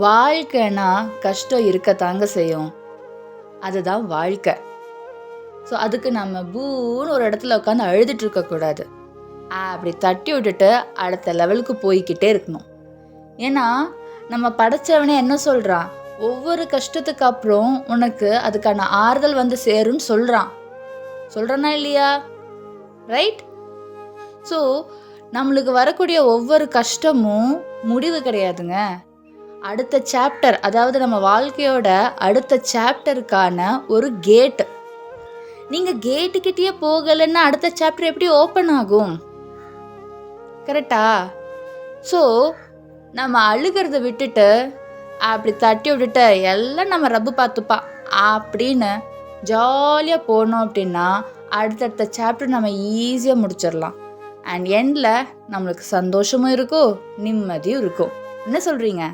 வாழ்க்கைனா கஷ்டம் இருக்கத்தாங்க செய்யும். அதுதான் வாழ்க்கை. ஸோ அதுக்கு நம்ம பூன்னு ஒரு இடத்துல உட்காந்து அழுதுட்டு இருக்கக்கூடாது. அப்படி தட்டி விட்டுட்டு அடுத்த லெவலுக்கு போய்க்கிட்டே இருக்கணும். ஏன்னா நம்ம படைச்சவனே என்ன சொல்கிறான், ஒவ்வொரு கஷ்டத்துக்கு அப்புறம் உனக்கு அதுக்கான ஆறுதல் வந்து சேரும்னு சொல்கிறானா இல்லையா? ரைட்? ஸோ நம்மளுக்கு வரக்கூடிய ஒவ்வொரு கஷ்டமும் முடிவு கிடையாதுங்க. அடுத்த சாப்டர், அதாவது நம்ம வாழ்க்கையோட அடுத்த சாப்டருக்கான ஒரு கேட். நீங்கள் கேட்டுக்கிட்டே போகலைன்னா அடுத்த சாப்டர் எப்படி ஓப்பன் ஆகும்? கரெக்டா? ஸோ நம்ம அழுகிறத விட்டுட்டு அப்படி தட்டி விட்டுட்டு எல்லாம் நம்ம ரப்பு பார்த்துப்பா அப்படின்னு ஜாலியாக போனோம் அப்படின்னா அடுத்தடுத்த சாப்டர் நம்ம ஈஸியாக முடிச்சிடலாம். அண்ட் எண்டில் நம்மளுக்கு சந்தோஷமும் இருக்கும், நிம்மதியும் இருக்கும். என்ன சொல்கிறீங்க?